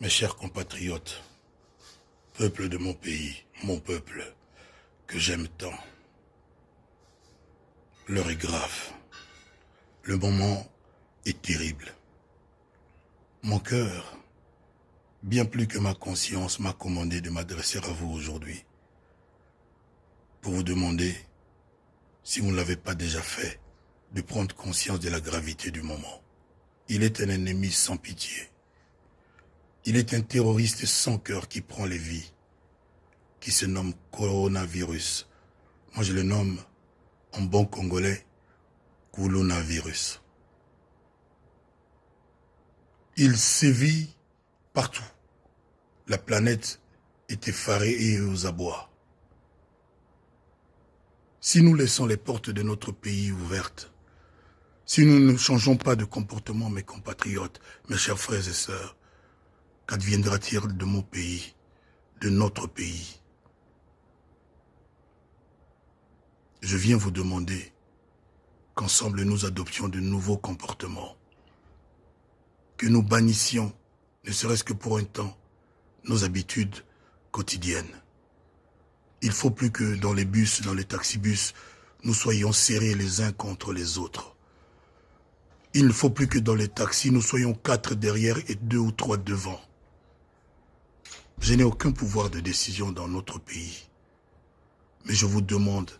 Mes chers compatriotes, peuple de mon pays, mon peuple, que j'aime tant, l'heure est grave, le moment est terrible. Mon cœur, bien plus que ma conscience, m'a commandé de m'adresser à vous aujourd'hui pour vous demander, si vous ne l'avez pas déjà fait, de prendre conscience de la gravité du moment. Il est un ennemi sans pitié. Il est un terroriste sans cœur qui prend les vies, qui se nomme coronavirus. Moi, je le nomme, en bon congolais, coronavirus. Il sévit partout. La planète est effarée et aux abois. Si nous laissons les portes de notre pays ouvertes, si nous ne changeons pas de comportement, mes compatriotes, mes chers frères et sœurs, qu'adviendra-t-il de mon pays, de notre pays? Je viens vous demander qu'ensemble nous adoptions de nouveaux comportements, que nous bannissions, ne serait-ce que pour un temps, nos habitudes quotidiennes. Il ne faut plus que dans les bus, dans les taxibus, nous soyons serrés les uns contre les autres. Il ne faut plus que dans les taxis, nous soyons 4 derrière et 2 ou 3 devant. Je n'ai aucun pouvoir de décision dans notre pays. Mais je vous demande,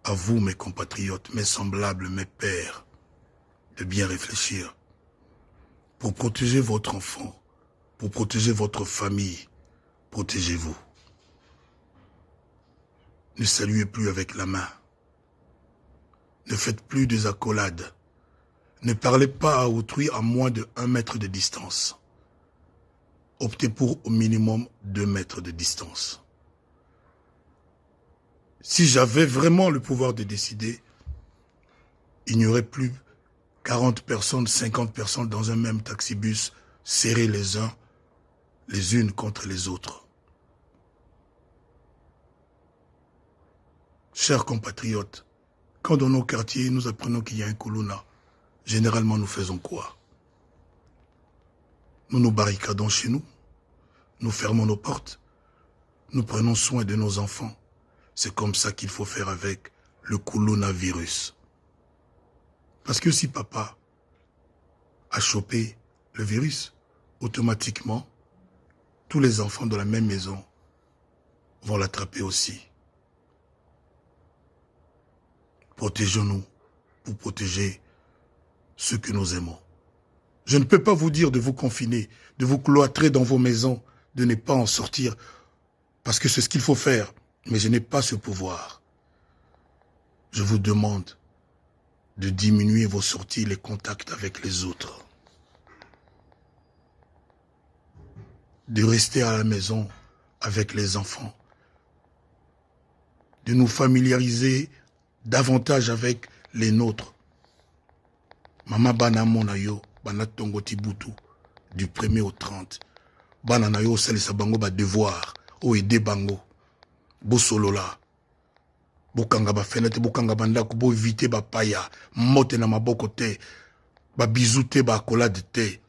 à vous mes compatriotes, mes semblables, mes pères, de bien réfléchir. Pour protéger votre enfant, pour protéger votre famille, protégez-vous. Ne saluez plus avec la main. Ne faites plus des accolades. Ne parlez pas à autrui à moins de 1 mètre de distance. Optez pour au minimum 2 mètres de distance. Si j'avais vraiment le pouvoir de décider, il n'y aurait plus 40 personnes, 50 personnes dans un même taxibus, serrés les uns, les unes contre les autres. Chers compatriotes, quand dans nos quartiers nous apprenons qu'il y a un Kuluna, généralement nous faisons quoi? Nous nous barricadons chez nous, nous fermons nos portes, nous prenons soin de nos enfants. C'est comme ça qu'il faut faire avec le coronavirus. Parce que si papa a chopé le virus, automatiquement, tous les enfants de la même maison vont l'attraper aussi. Protégeons-nous pour protéger ceux que nous aimons. Je ne peux pas vous dire de vous confiner, de vous cloîtrer dans vos maisons, de ne pas en sortir, parce que c'est ce qu'il faut faire, mais je n'ai pas ce pouvoir. Je vous demande de diminuer vos sorties, les contacts avec les autres. De rester à la maison avec les enfants. De nous familiariser davantage avec les nôtres. Mama bana monayo, bana tongo tibutu, du 1er au 30. Bana nayo salisa bango ba devoir, o ede bango. Bo solola. Bokanga ba fenêtre, bokanga bandako, bo éviter ba paya, mote na maboko te, ba bisou te, ba accolade te.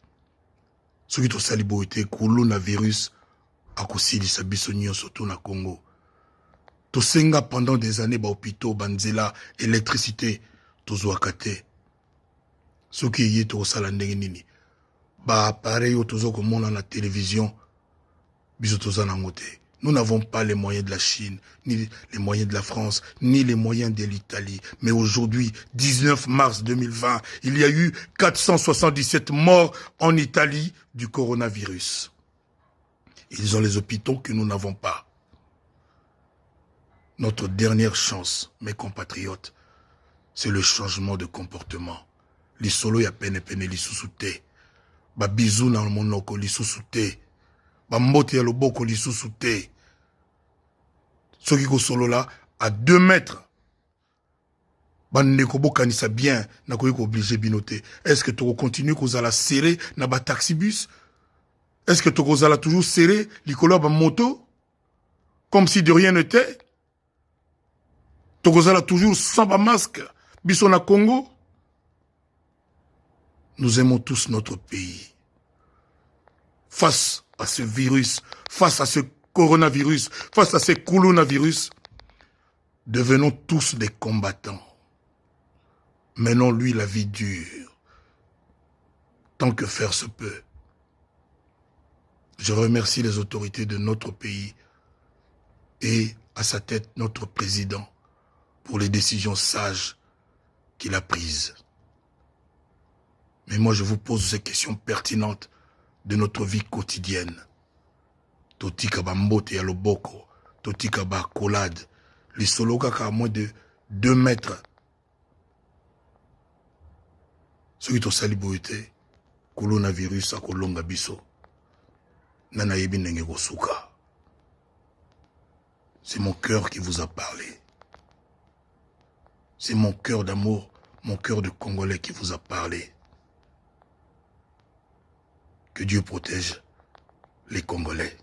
Soki to sali bo ete coronavirus akosilisa biso nyonso to na Congo. To senga pendant des années ba hôpitaux, banzela, électricité, to zwaka te. Soki yé to sala ndenge nini. Ba appareil yo tozo komona na télévision, biso toza nango te. Nous n'avons pas les moyens de la Chine, ni les moyens de la France, ni les moyens de l'Italie. Mais aujourd'hui, 19 mars 2020, il y a eu 477 morts en Italie du coronavirus. Ils ont les hôpitaux que nous n'avons pas. Notre dernière chance, mes compatriotes, c'est le changement de comportement. Li solo ya pene pene li susute. Ba bisou na monoko li susute. Bambote ya loboko lisusu te. Soki ko solo là à 2 mètres. Bandeko bokanisa bien na koyi ko obligé binote. Est-ce que tu continuer kozala serré na ba taxibus? Est-ce que tu kozala toujours serré likolo ba moto comme si de rien n'était? Tu kozala toujours sans ba masque biso na Congo? Nous aimons tous notre pays. face à ce virus, face à ce coronavirus, face à ce coronavirus, devenons tous des combattants. Menons-lui la vie dure, tant que faire se peut. Je remercie les autorités de notre pays et à sa tête notre président pour les décisions sages qu'il a prises. Mais moi je vous pose ces questions pertinentes de notre vie quotidienne. Totika bambote ya loboko, totika ba kolade, les soloka à moins de 2 mètres. Ce qui est saliboité, coronavirus a kolonga biso. Nana yebi nenge kosuka. C'est mon cœur qui vous a parlé. C'est mon cœur d'amour, mon cœur de Congolais qui vous a parlé. Que Dieu protège les Congolais.